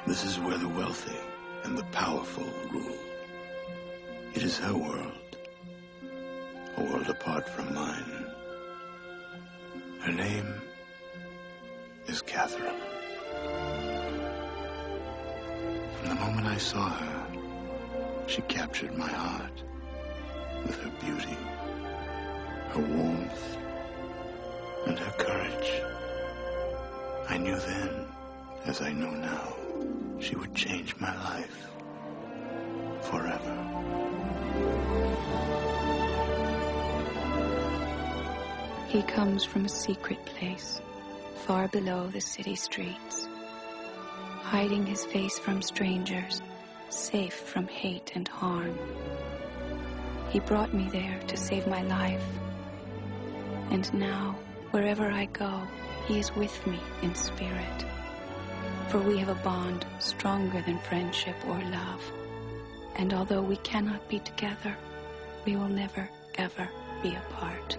This is where the wealthy and the powerful rule. It is her world, a world apart from mine. Her name is Catherine. From the moment I saw her, she captured my heart with her beauty, her warmth, and her courage. I knew then, as I know now, she would change my life forever. He comes from a secret place, far below the city streets, hiding his face from strangers, safe from hate and harm. He brought me there to save my life. And now, wherever I go, he is with me in spirit. For we have a bond stronger than friendship or love. And although we cannot be together, we will never, ever be apart.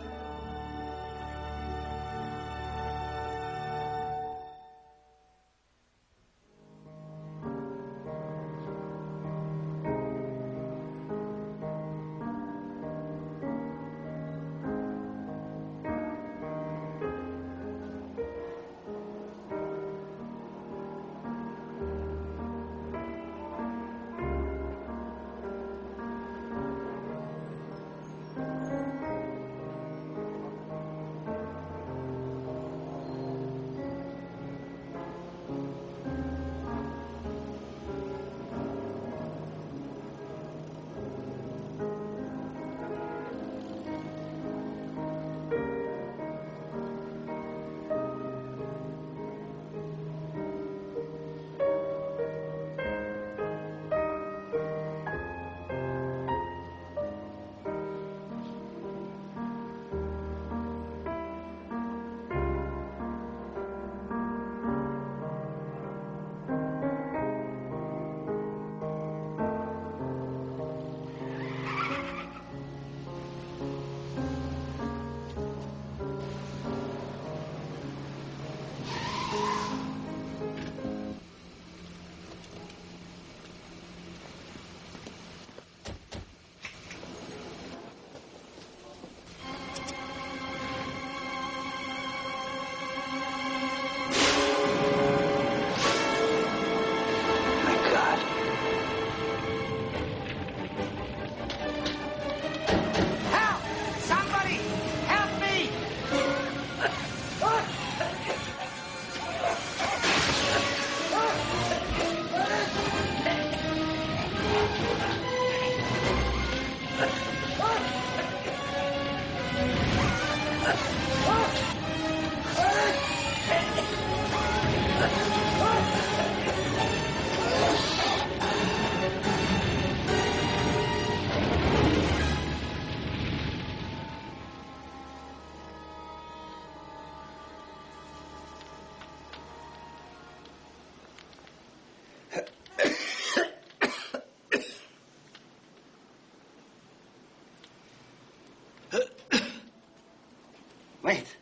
Wait.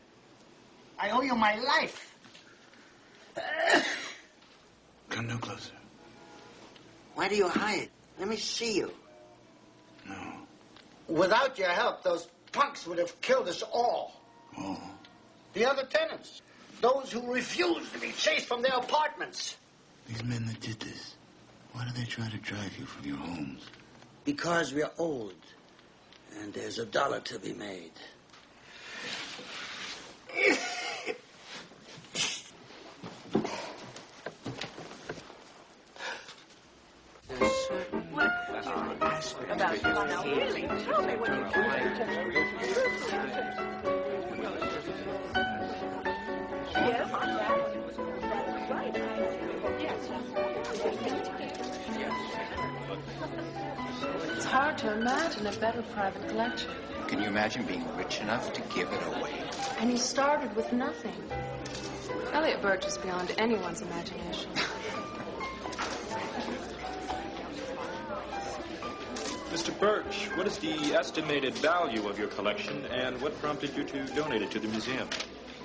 I owe you my life. Come no closer. Why do you hide? Let me see you. No. Without your help, those punks would have killed us all. All? The other tenants. Those who refused to be chased from their apartments. These men that did this, why do they try to drive you from your homes? Because we're old. And there's $1 to be made. It's hard to imagine a better private collection. Can you imagine being rich enough to give it away? And he started with nothing. Elliot Birch is beyond anyone's imagination. Mr. Birch, what is the estimated value of your collection, and what prompted you to donate it to the museum?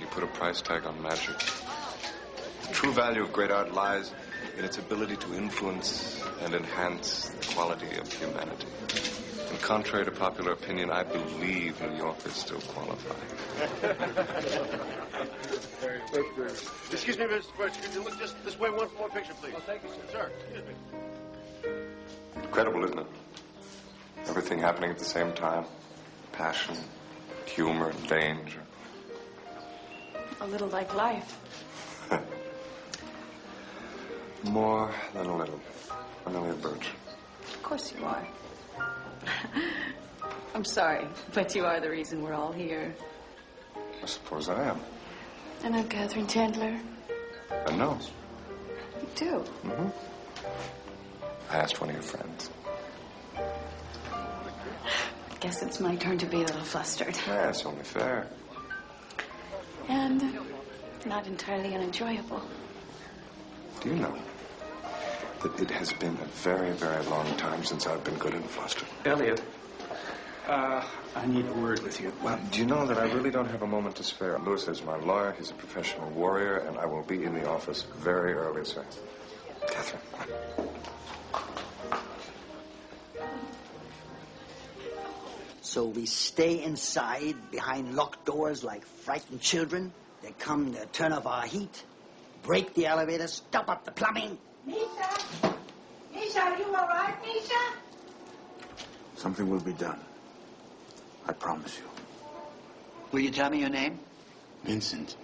You put a price tag on magic. The true value of great art lies in its ability to influence and enhance the quality of humanity. And contrary to popular opinion, I believe New Yorkers still qualify. Excuse me, Mr. Birch, could you look just this way one more picture, please? Oh, thank you, sir. Sir, excuse me. Incredible, isn't it? Everything happening at the same time. Passion, humor, danger. A little like life. More than a little. Amelia Birch. Of course you are. I'm sorry, but you are the reason we're all here. I suppose I am. And I'm Catherine Chandler. I know. You do? Mm-hmm. I asked one of your friends. Guess it's my turn to be a little flustered. Yeah, it's only fair. And not entirely unenjoyable. Do you know that it has been a very, very long time since I've been good and flustered? Elliot, I need a word with you. Well, do you know that I really don't have a moment to spare? Louis is my lawyer, he's a professional warrior, and I will be in the office very early, sir. Catherine. So we stay inside behind locked doors like frightened children. They come to turn off our heat, break the elevator, stop up the plumbing. Misha? Misha, are you all right, Misha? Something will be done. I promise you. Will you tell me your name? Vincent.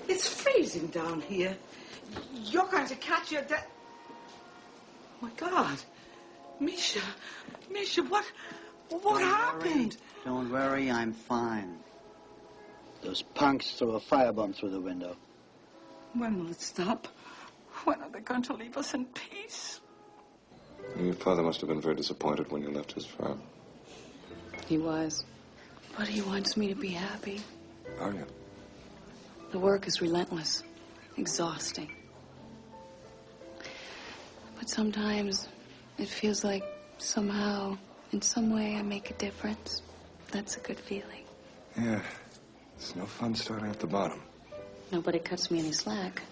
It's freezing down here. You're going to catch your death. Oh, my God. Misha, Misha, what happened? Don't worry, I'm fine. Those punks threw a firebomb through the window. When will it stop? When are they going to leave us in peace? Your father must have been very disappointed when you left his firm. He was. But he wants me to be happy. Are you? The work is relentless, exhausting. But sometimes it feels like somehow, in some way, I make a difference. That's a good feeling. Yeah. It's no fun starting at the bottom. Nobody cuts me any slack.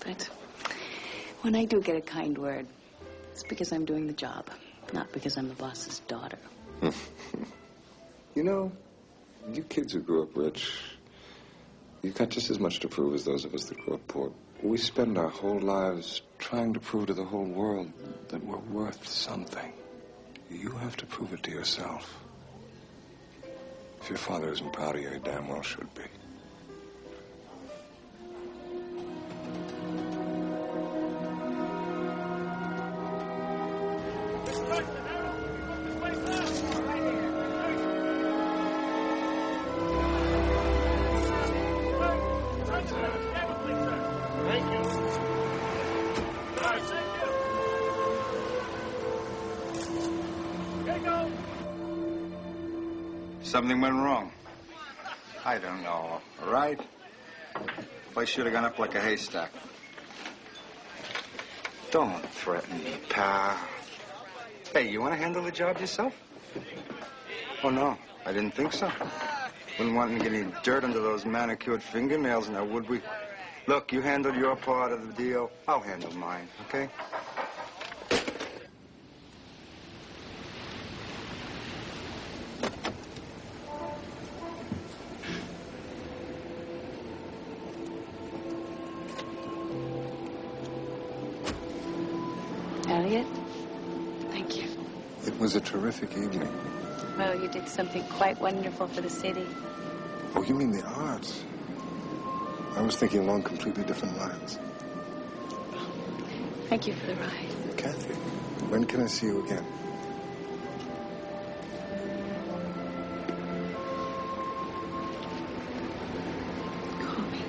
But when I do get a kind word, it's because I'm doing the job, not because I'm the boss's daughter. You know, you kids who grew up rich, you've got just as much to prove as those of us that grew up poor. We spend our whole lives trying to prove to the whole world that we're worth something. You have to prove it to yourself. If your father isn't proud of you, he damn well should be. Something went wrong. I don't know, all right? I should have gone up like a haystack. Don't threaten me, pal. Hey, you want to handle the job yourself? Oh, no, I didn't think so. Wouldn't want to get any dirt under those manicured fingernails now, would we? Look, you handle your part of the deal. I'll handle mine, okay? Elliot, thank you. It was a terrific evening. Well, you did something quite wonderful for the city. Oh, you mean the arts? I was thinking along completely different lines. Thank you for the ride. Kathy, when can I see you again? Call me.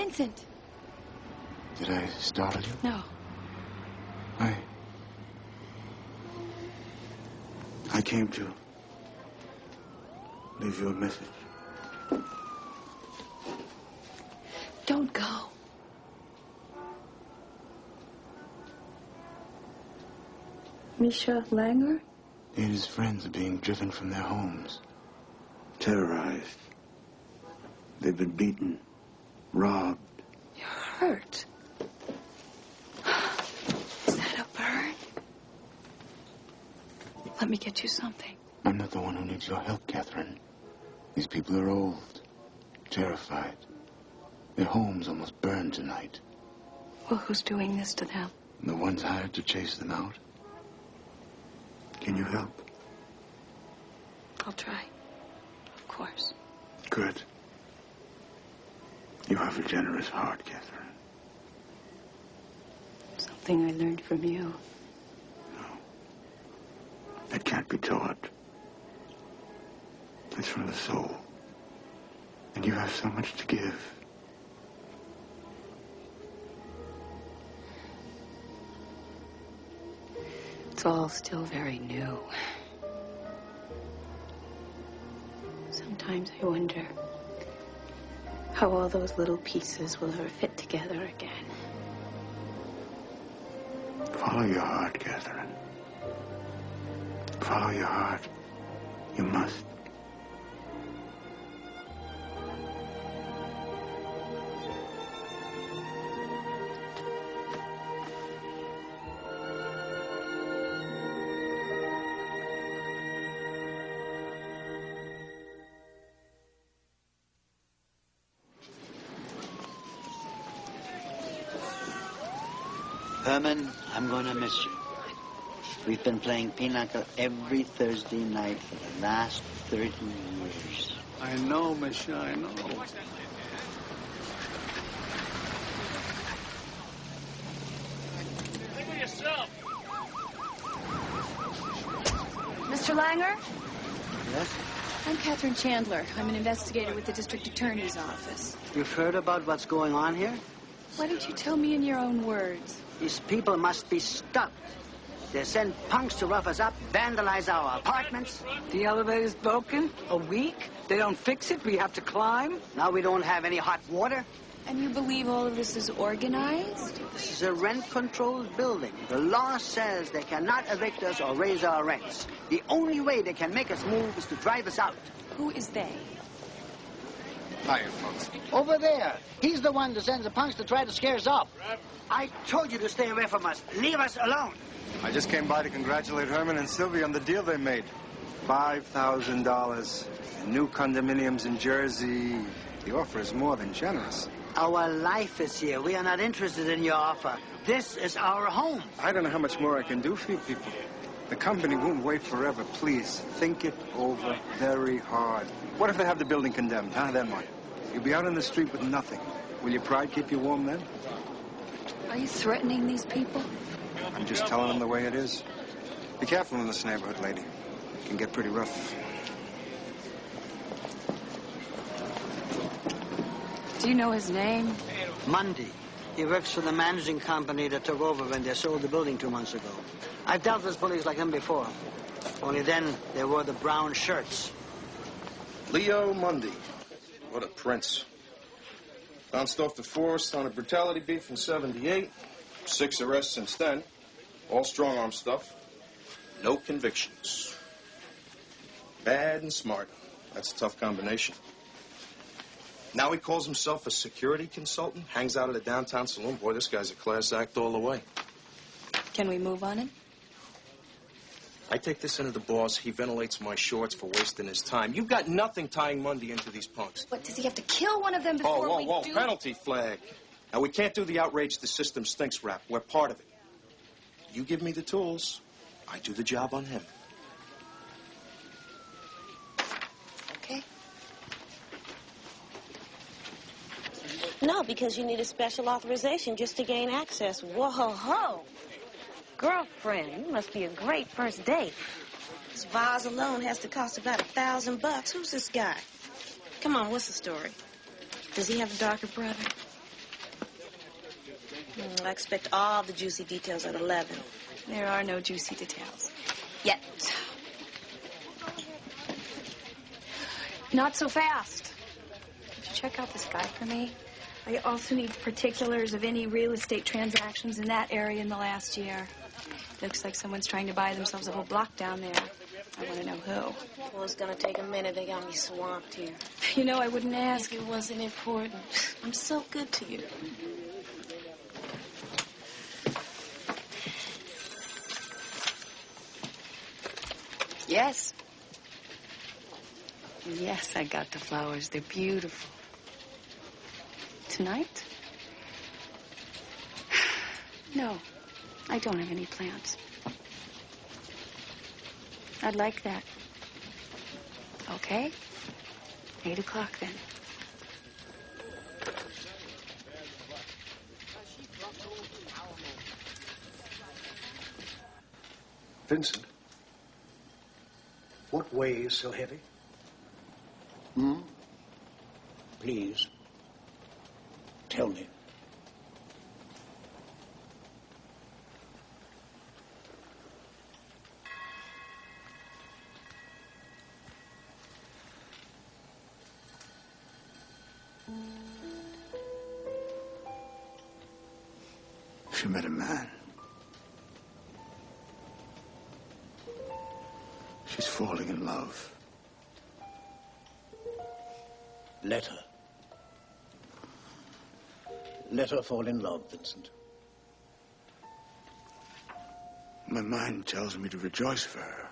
Vincent! Did I startle you? No. I came to leave you a message. Don't go. Misha Langer? He and his friends are being driven from their homes. Terrorized. They've been beaten. Robbed. You're hurt. Is that a burn? Let me get you something. I'm not the one who needs your help, Catherine. These people are old. Terrified. Their homes almost burned tonight. Well, who's doing this to them? The ones hired to chase them out. Can you help? I'll try. Of course. Good. You have a generous heart, Catherine. Something I learned from you. It can't be taught. It's from the soul. And you have so much to give. It's all still very new. Sometimes I wonder how all those little pieces will ever fit together again. Follow your heart, Catherine. Follow your heart. You must. Herman, I'm going to miss you. We've been playing pinochle every Thursday night for the last 30 years. I know, Misha, I know. Mr. Langer? Yes? I'm Catherine Chandler. I'm an investigator with the district attorney's office. You've heard about what's going on here? Why don't you tell me in your own words? These people must be stopped. They send punks to rough us up, vandalize our apartments. The elevator's broken. A week. They don't fix it. We have to climb. Now we don't have any hot water. And you believe all of this is organized? This is a rent-controlled building. The law says they cannot evict us or raise our rents. The only way they can make us move is to drive us out. Who is they? Hiya, folks. Over there. He's the one that sends the punks to try to scare us off. I told you to stay away from us. Leave us alone. I just came by to congratulate Herman and Sylvia on the deal they made. $5,000. New condominiums in Jersey. The offer is more than generous. Our life is here. We are not interested in your offer. This is our home. I don't know how much more I can do for you people. The company won't wait forever. Please, think it over very hard. What if they have the building condemned, huh? Then what? You'll be out on the street with nothing. Will your pride keep you warm then? Are you threatening these people? I'm just telling them the way it is. Be careful in this neighborhood, lady. It can get pretty rough. Do you know his name? Mundy. He works for the managing company that took over when they sold the building 2 months ago. I've dealt with bullies like him before. Only then they wore the brown shirts. Leo Mundy. What a prince. Bounced off the force on a brutality beat in '78. 6 arrests since then. All strong-arm stuff. No convictions. Bad and smart. That's a tough combination. Now he calls himself a security consultant, hangs out at a downtown saloon. Boy, this guy's a class act all the way. Can we move on him? I take this into the boss. He ventilates my shorts for wasting his time. You've got nothing tying Mundy into these punks. What, does he have to kill one of them before we do? Penalty flag. Now, we can't do the outrage the system stinks rap. We're part of it. You give me the tools, I do the job on him. Okay. No, because you need a special authorization just to gain access. Whoa-ho-ho. Girlfriend, you must be a great first date. This vase alone has to cost about $1,000. Who's this guy? Come on, what's the story? Does he have a darker brother? I expect all the juicy details at 11. There are no juicy details. Yet. Not so fast. Could you check out this guy for me? I also need particulars of any real estate transactions in that area in the last year. Looks like someone's trying to buy themselves a whole block down there. I want to know who. Well, it's going to take a minute. They got me swamped here. You know, I wouldn't ask. If it wasn't important. I'm so good to you. Yes. Yes, I got the flowers. They're beautiful. Tonight? No, I don't have any plans. I'd like that. Okay. 8 o'clock then. Vincent, what weighs so heavy? Please, tell me. She met a man. She's falling in love. Let her. Let her fall in love, Vincent. My mind tells me to rejoice for her.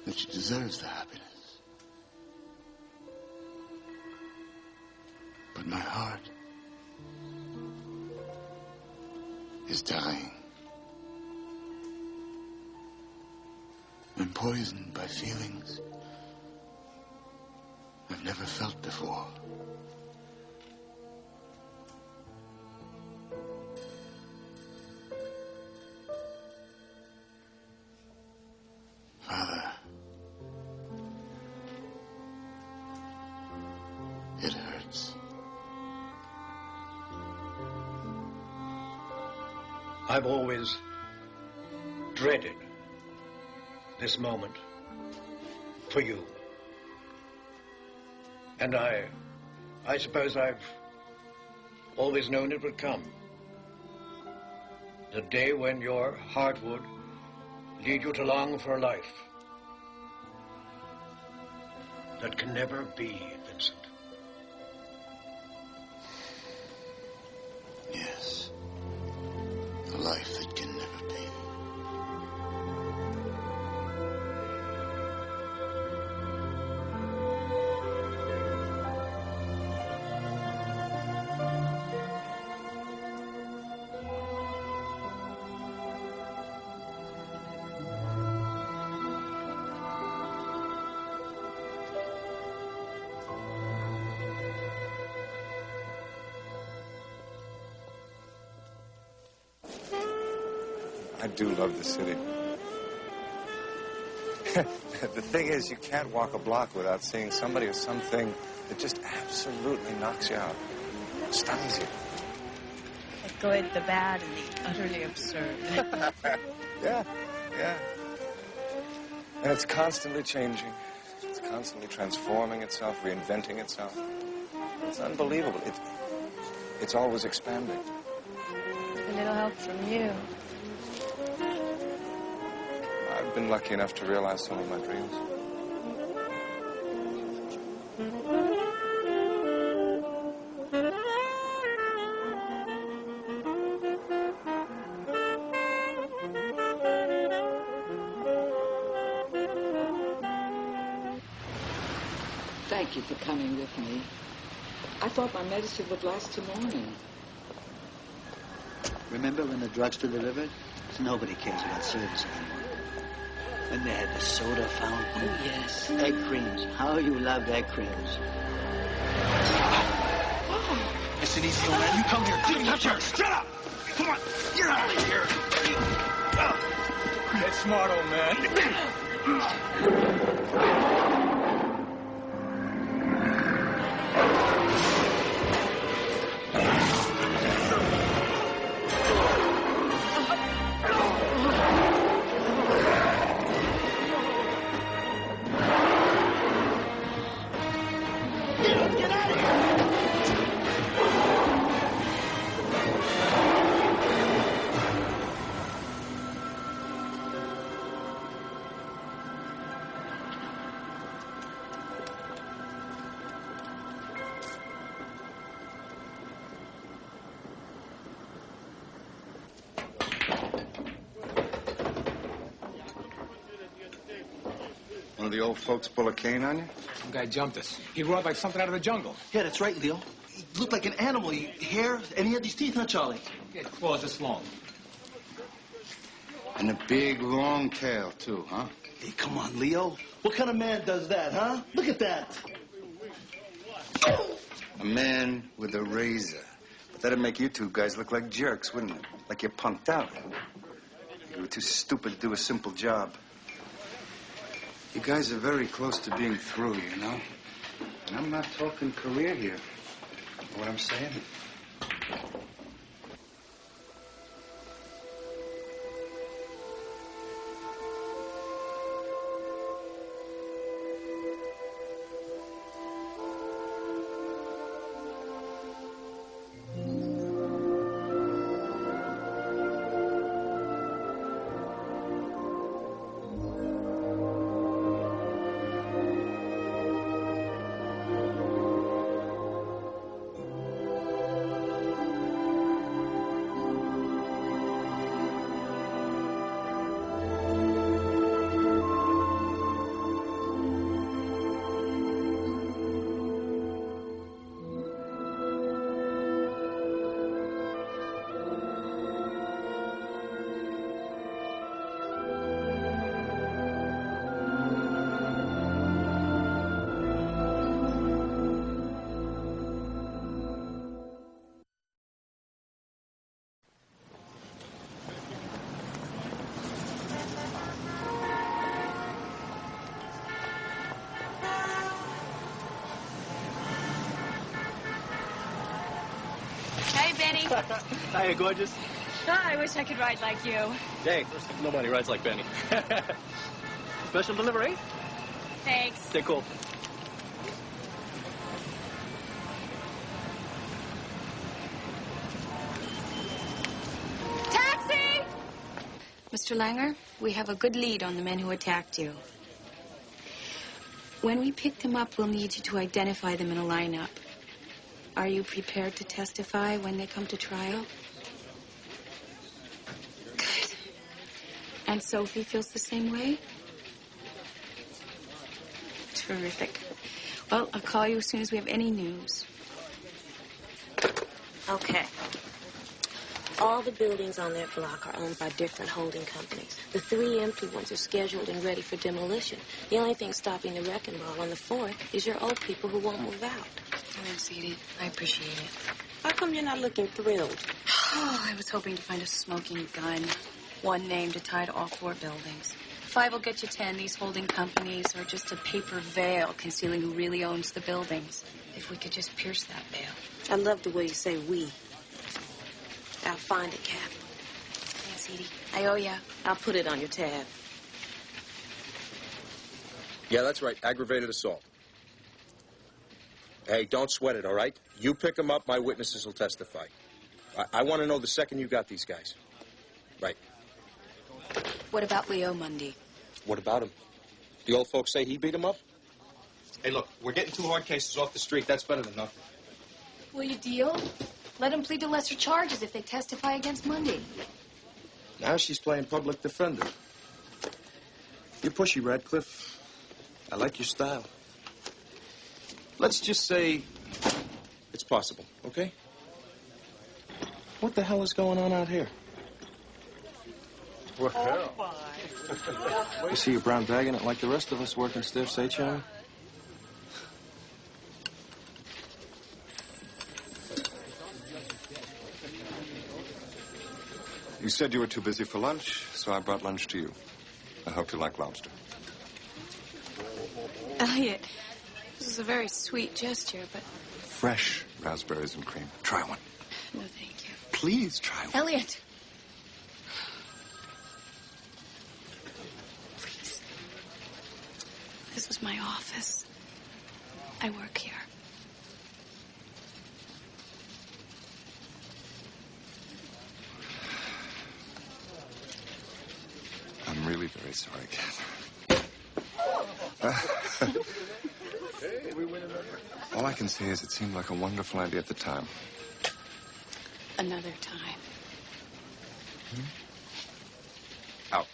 That she deserves the happiness. But my heart is dying. I'm poisoned by feelings I've never felt before. Father, it hurts. I've always dreaded this moment for you. And I suppose I've always known it would come. The day when your heart would lead you to long for a life that can never be, Vincent. Yes. A life that can never be. I do love the city. The thing is, you can't walk a block without seeing somebody or something that just absolutely knocks you out, stuns you. The good, the bad, and the utterly absurd. Yeah. And it's constantly changing. It's constantly transforming itself, reinventing itself. It's unbelievable. It's always expanding. A little help from you. I've been lucky enough to realize some of my dreams. Thank you for coming with me. I thought my medicine would last till morning. Remember when the drugstore delivered? Nobody cares about service anymore. When they had the soda fountain. Oh, yes. Egg creams. How you loved egg creams. Listen, easy, old man. You come here. Didn't touch her. Shut up! Come on. Get out of here. Get smart, old man. of the old folks pull a cane on you? Some guy jumped us. He roared like something out of the jungle. Yeah, that's right, Leo. He looked like an animal. Hair, and he had these teeth, huh, Charlie? He had claws this long. And a big, long tail, too, huh? Hey, come on, Leo. What kind of man does that, huh? Look at that. A man with a razor. But that'd make you two guys look like jerks, wouldn't it? Like you're punked out. You were too stupid to do a simple job. You guys are very close to being through, you know? And I'm not talking career here. Know what I'm saying? Hiya, gorgeous. Oh, I wish I could ride like you. Dang, nobody rides like Benny. Special delivery? Thanks. Okay, cool. Taxi! Mr. Langer, we have a good lead on the men who attacked you. When we pick them up, we'll need you to identify them in a lineup. Are you prepared to testify when they come to trial? Good. And Sophie feels the same way? Terrific. Well, I'll call you as soon as we have any news. Okay. All the buildings on that block are owned by different holding companies. The 3 empty ones are scheduled and ready for demolition. The only thing stopping the wrecking ball on the 4th is your old people who won't move out. Thanks, Edie. I appreciate it. How come you're not looking thrilled? Oh, I was hoping to find a smoking gun. One name to tie to all 4 buildings. 5 will get you 10. These holding companies are just a paper veil concealing who really owns the buildings. If we could just pierce that veil. I love the way you say we. I'll find it, Cap. Thanks, Edie. I owe ya. I'll put it on your tab. Yeah, that's right. Aggravated assault. Hey, don't sweat it, all right? You pick them up, my witnesses will testify. I want to know the second you got these guys. Right. What about Leo Mundy? What about him? The old folks say he beat him up? Hey, look, we're getting 2 hard cases off the street. That's better than nothing. Will you deal? Let them plead to lesser charges if they testify against Mundy. Now she's playing public defender. You're pushy, Radcliffe. I like your style. Let's just say it's possible, okay? What the hell is going on out here? What the hell? You see your brown bag in it like the rest of us working stiff, say, Charlie? You said you were too busy for lunch, so I brought lunch to you. I hope you like lobster. Elliot, this is a very sweet gesture, but... Fresh raspberries and cream. Try one. No, thank you. Please try one. Elliot! Please. This is my office. I work here. I'm really very sorry, Kath. All I can say is it seemed like a wonderful idea at the time. Another time. Out.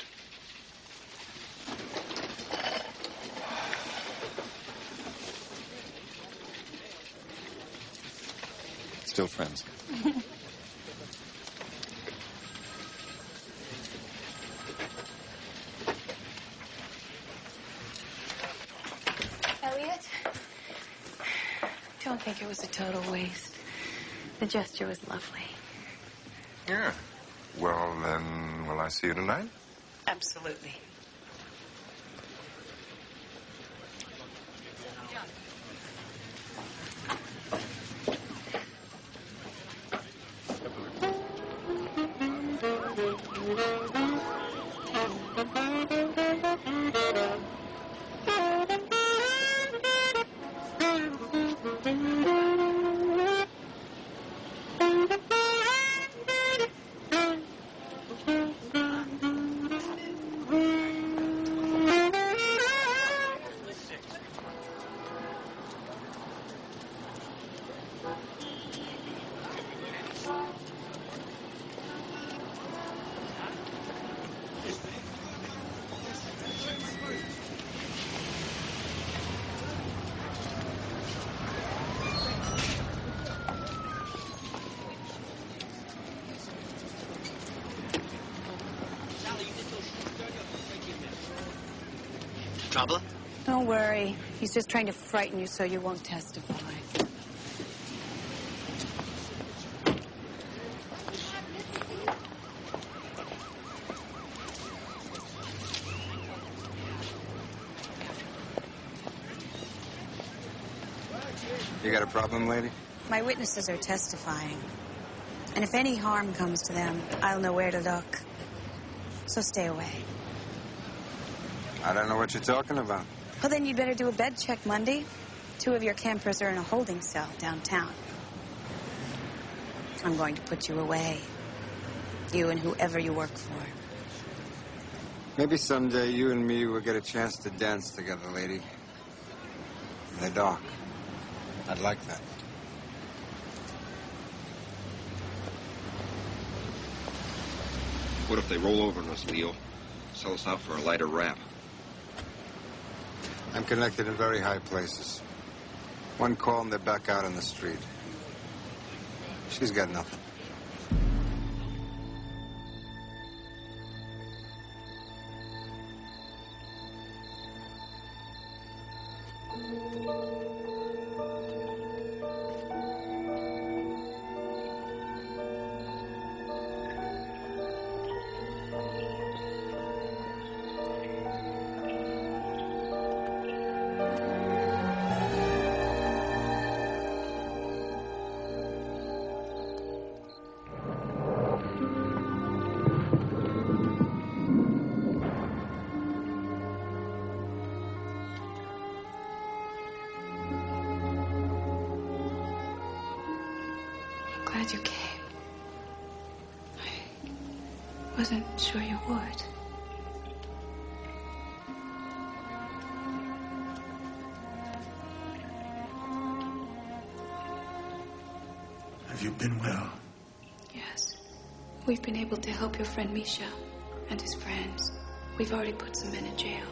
Still friends. Elliot? Don't think it was a total waste. The gesture was lovely. Yeah. Well, then, will I see you tonight? Absolutely. Trouble? Don't worry. He's just trying to frighten you so you won't testify. You got a problem, lady? My witnesses are testifying. And if any harm comes to them, I'll know where to look. So stay away. I don't know what you're talking about. Well, then you'd better do a bed check Monday. 2 of your campers are in a holding cell downtown. I'm going to put you away. You and whoever you work for. Maybe someday you and me will get a chance to dance together, lady. In the dark. I'd like that. What if they roll over on us, Leo? Sell us out for a lighter rap. I'm connected in very high places. One call and they're back out on the street. She's got nothing. Glad you came. I wasn't sure you would. Have you been well? Yes. We've been able to help your friend Misha and his friends. We've already put some men in jail.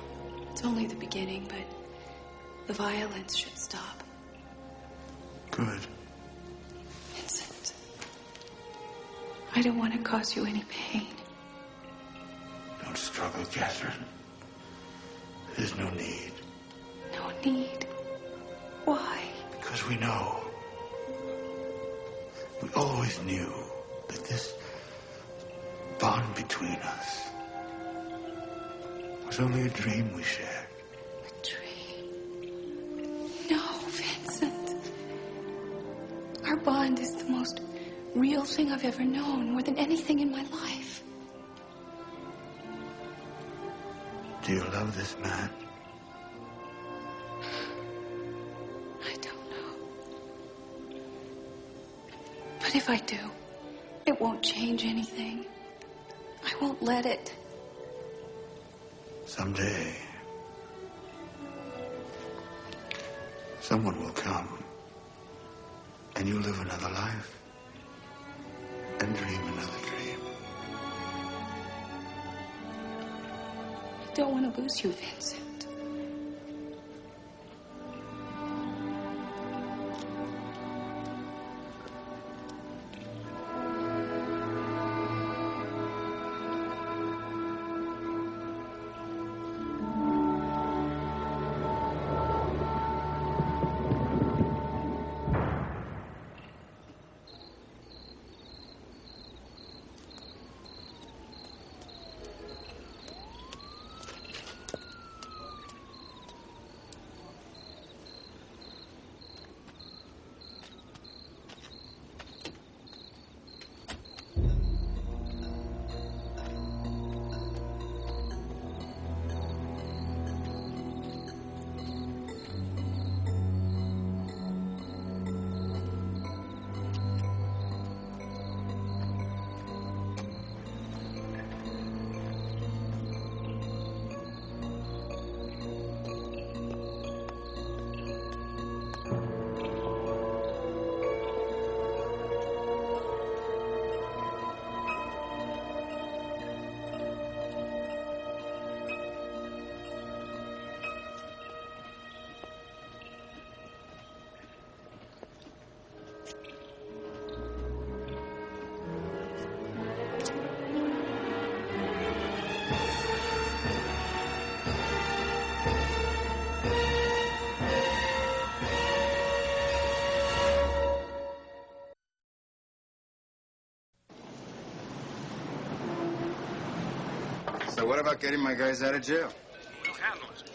It's only the beginning, but the violence should stop. Good. Vincent, I don't want to cause you any pain. Don't struggle, Catherine. There's no need. No need? Why? Because we know. We always knew that this bond between us was only a dream we shared. A dream? No, Vincent. Our bond is the most real thing I've ever known, more than anything in my life. Do you love this man? I don't know. But if I do, it won't change anything. I won't let it. Someday, someone will come, and you'll live another life, and dream another dream. I don't want to lose you, Vincent. So what about getting my guys out of jail? We'll handle it.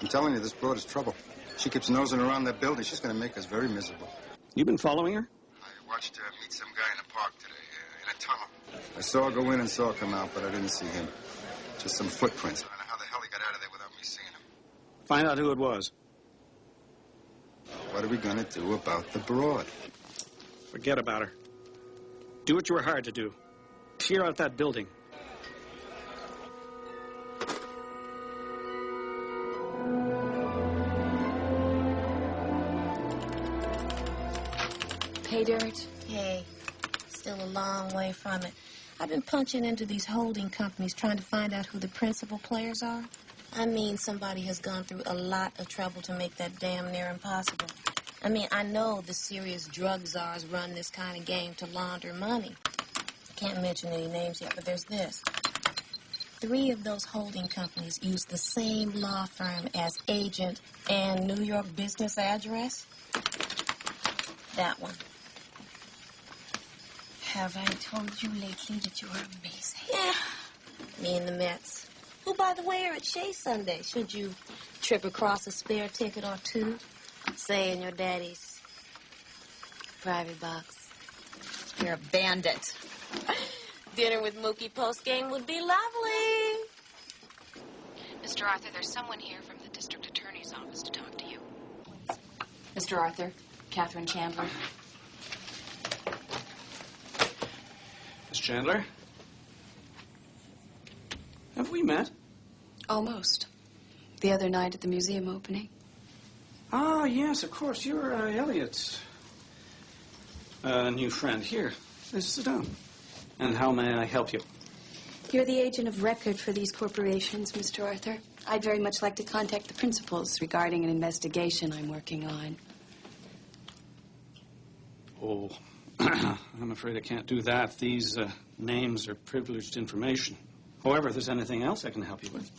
I'm telling you, this broad is trouble. She keeps nosing around that building. She's going to make us very miserable. You been following her? I watched her meet some guy in the park today, in a tunnel. I saw her go in and saw her come out, but I didn't see him. Just some footprints. I don't know how the hell he got out of there without me seeing him. Find out who it was. What are we going to do about the broad? Forget about her. Do what you were hired to do. Clear out that building. Hey, Dirt. Hey, still a long way from it. I've been punching into these holding companies trying to find out who the principal players are. I mean, somebody has gone through a lot of trouble to make that damn near impossible. I mean, I know the serious drug czars run this kind of game to launder money. Can't mention any names yet, but there's this. 3 of those holding companies use the same law firm as agent and New York business address. That one. Have I told you lately that you are amazing? Yeah. Me and the Mets. Who, by the way, are at Shea Sunday. Should you trip across a spare ticket or two, say in your daddy's private box. You're a bandit. Dinner with Mookie post-game would be lovely. Mr. Arthur, there's someone here from the district attorney's office to talk to you. Mr. Arthur, Catherine Chandler. Miss Chandler? Have we met? Almost. The other night at the museum opening. Ah, yes, of course. You're Elliot's new friend. Here, sit down. And how may I help you? You're the agent of record for these corporations, Mr. Arthur. I'd very much like to contact the principals regarding an investigation I'm working on. Oh, I'm afraid I can't do that. These names are privileged information. However, if there's anything else I can help you with.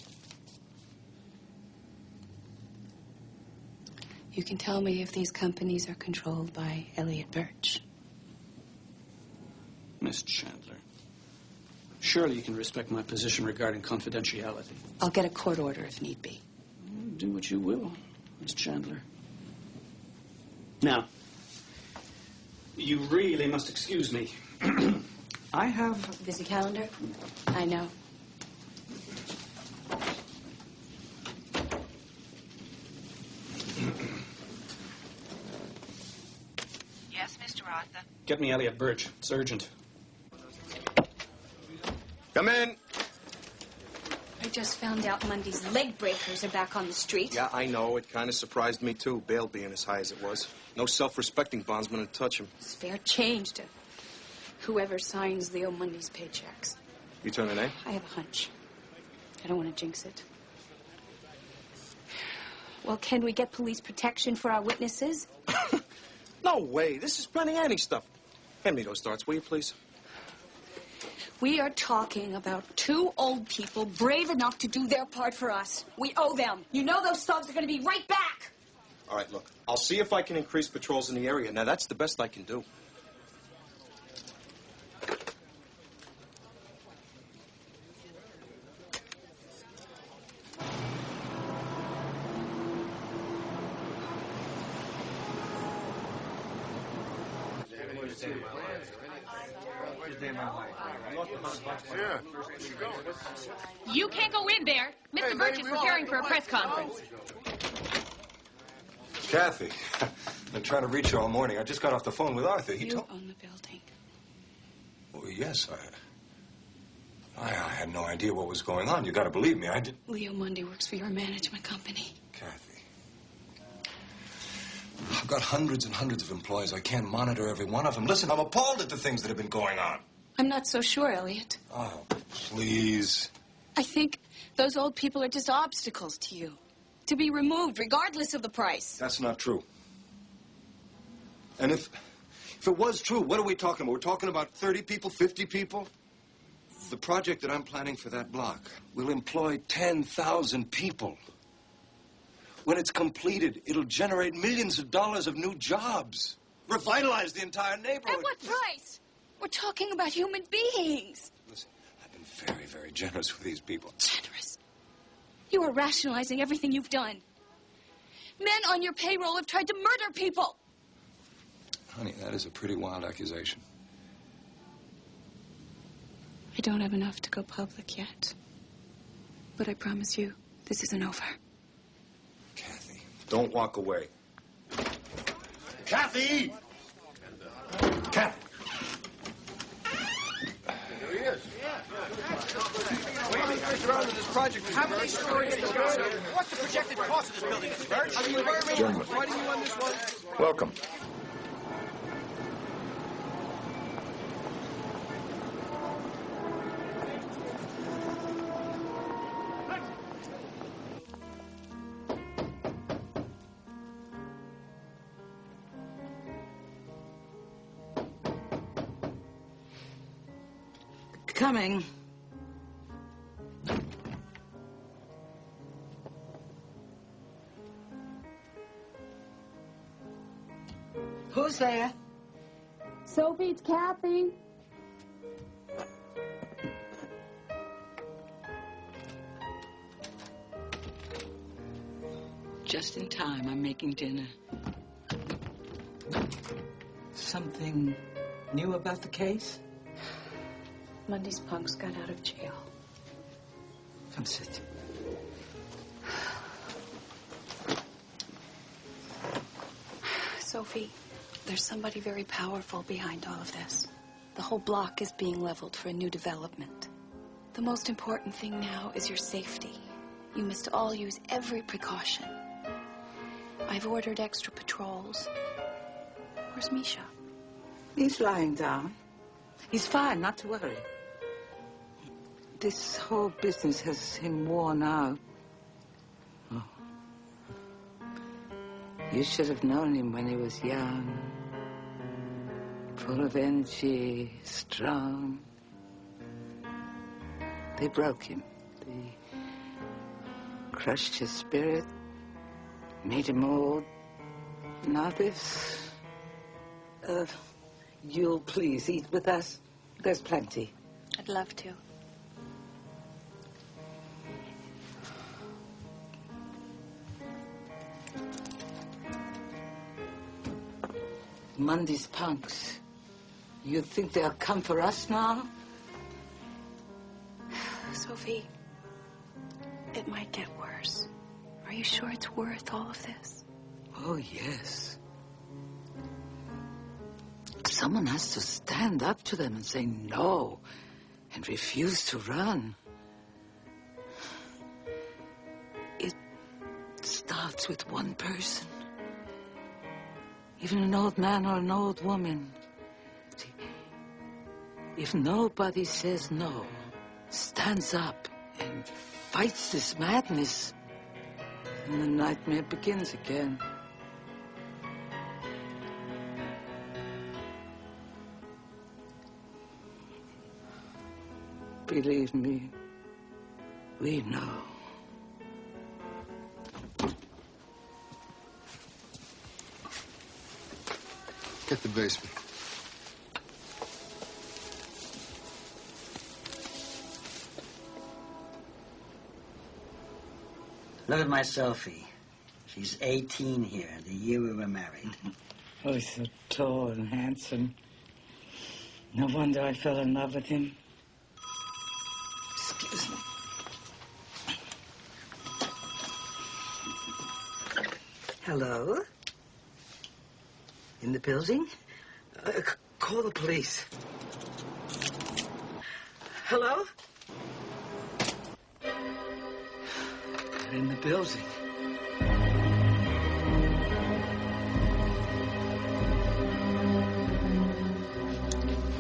You can tell me if these companies are controlled by Elliot Birch. Miss Chandler, surely you can respect my position regarding confidentiality. I'll get a court order if need be. Do what you will, Miss Chandler. Now, you really must excuse me. I have... Busy calendar? I know. Yes, Mr. Arthur. Get me Elliot Birch. It's urgent. Come in. I just found out Monday's leg breakers are back on the street. Yeah, I know. It kind of surprised me, too, bail being as high as it was. No self-respecting bondsman would touch him. Spare change to whoever signs Leo Monday's paychecks. You turn an A? I have a hunch. I don't want to jinx it. Well, can we get police protection for our witnesses? No way. This is Penny Annie stuff. Hand me those darts, will you, please? We are talking about 2 old people brave enough to do their part for us. We owe them. You know those thugs are going to be right back. All right, look. I'll see if I can increase patrols in the area. Now, that's the best I can do. You can't go in there. Mr. Birch is preparing for a press conference. Kathy, I've been trying to reach you all morning. I just got off the phone with Arthur. He You told... own the building. Well, yes, I had no idea what was going on. You got to believe me. I did... Leo Monday works for your management company. Kathy, I've got hundreds and hundreds of employees. I can't monitor every one of them. Listen, I'm appalled at the things that have been going on. I'm not so sure, Elliot. Oh, please. I think those old people are just obstacles to you. To be removed, regardless of the price. That's not true. And if it was true, what are we talking about? We're talking about 30 people, 50 people? The project that I'm planning for that block will employ 10,000 people. When it's completed, it'll generate millions of dollars of new jobs. Revitalize the entire neighborhood. At what price? We're talking about human beings. Listen, I've been very, very generous with these people. Generous? You are rationalizing everything you've done. Men on your payroll have tried to murder people. Honey, that is a pretty wild accusation. I don't have enough to go public yet. But I promise you, this isn't over. Kathy. Don't walk away. Kathy! Kathy! There he is. This project. How many stories is this? What's the projected cost of this building, Mr. Birch? Are the environmental fighting you on this one? Welcome. Coming. Who's there? Sophie, it's Kathy. Just in time, I'm making dinner. Something new about the case? Monday's punks got out of jail. Come sit. Sophie, there's somebody very powerful behind all of this. The whole block is being leveled for a new development. The most important thing now is your safety. You must all use every precaution. I've ordered extra patrols. Where's Misha? He's lying down. He's fine, not to worry. This whole business has him worn out. Oh. You should have known him when he was young. Full of energy, strong. They broke him. They crushed his spirit, made him old. Now this... you'll please eat with us. There's plenty. I'd love to. Monday's punks. You think they'll come for us now? Sophie, it might get worse. Are you sure it's worth all of this? Oh, yes. Someone has to stand up to them and say no and refuse to run. It starts with one person. Even an old man or an old woman. See, if nobody says no, stands up and fights this madness, then the nightmare begins again. Believe me, we know. Get the basement. Look at my Sophie. She's 18 here, the year we were married. Oh, he's so tall and handsome. No wonder I fell in love with him. Excuse me. Hello? In the building? Call the police. Hello? They're in the building.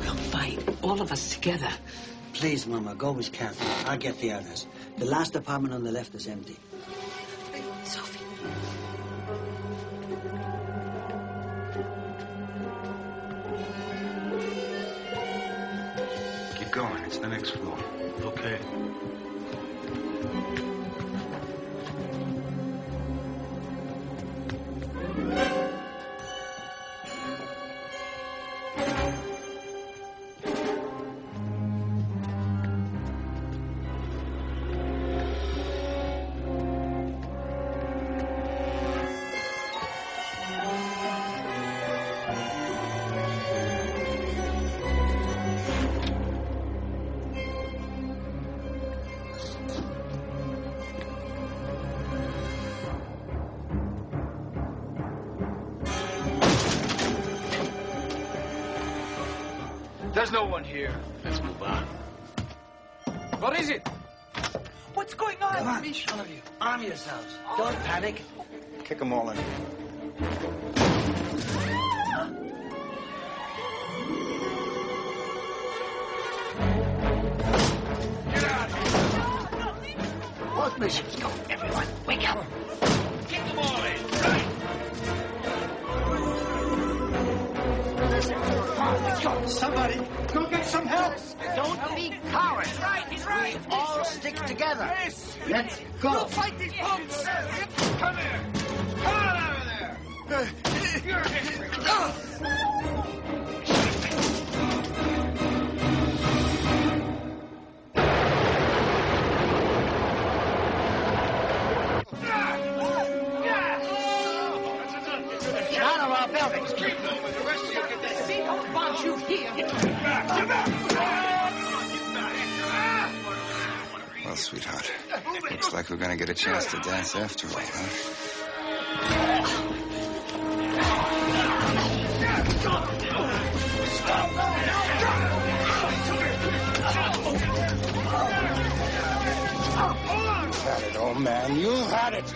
We'll fight, all of us together. Please, Mama, go with Kathy. I'll get the others. The last apartment on the left is empty. Sophie. Keep Keep going. It's the next floor. Okay. There's no one here. Let's move on. What is it? What's going on? Come on, all of you. Arm yourselves. Don't panic. Kick them all in. Both missions go. Everyone, wake up. Kick them all in. Right. Somebody, go get some help. Don't be cowards. He's right. He's right. All stick together. Yes. Let's go. We'll fight these punks. Come here. Come on out of there. You're history. Get out of our buildings. Keep moving. The rest of you get that. See, don't want you here. Well, sweetheart, looks like we're gonna get a chance to dance after all, huh? You've had it, old man. You've had it.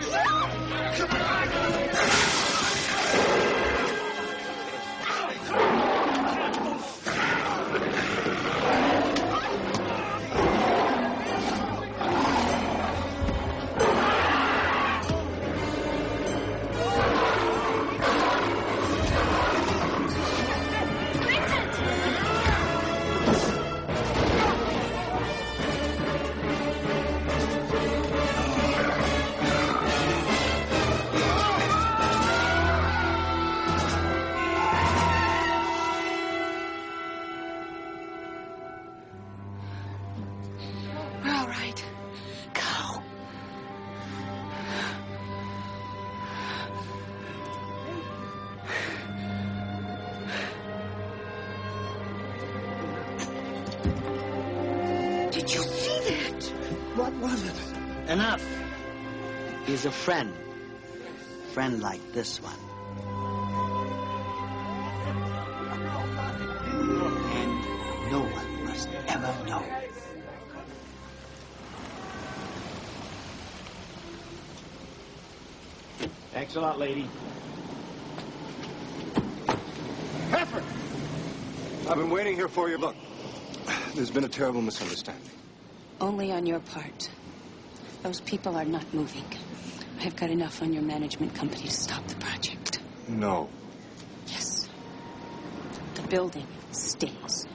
Did you see that? What was it? Enough. He's a friend. Friend like this one. And no one must ever know. Thanks a lot, lady. Heffer! I've been waiting here for you. Look, there's been a terrible misunderstanding. Only on your part. Those people are not moving. I have got enough on your management company to stop the project. No. Yes. The building stays.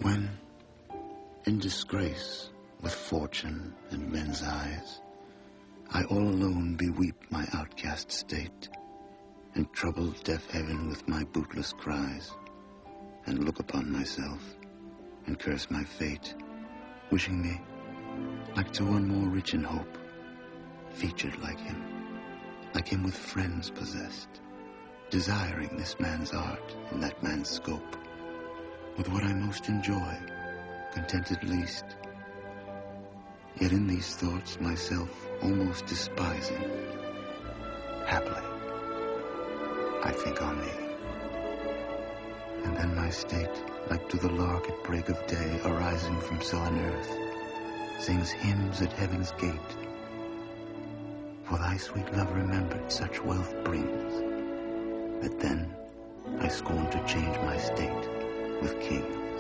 When, in disgrace with fortune and men's eyes, I all alone beweep my outcast state, and trouble deaf heaven with my bootless cries, and look upon myself, and curse my fate, wishing me, like to one more rich in hope, featured like him, like him with friends possessed, desiring this man's art in that man's scope, with what I most enjoy, contented least. Yet in these thoughts myself almost despising, haply, I think on thee. And then my state, like to the lark at break of day, arising from sullen earth, sings hymns at heaven's gate. For thy sweet love remembered such wealth brings, that then I scorn to change my state with kings.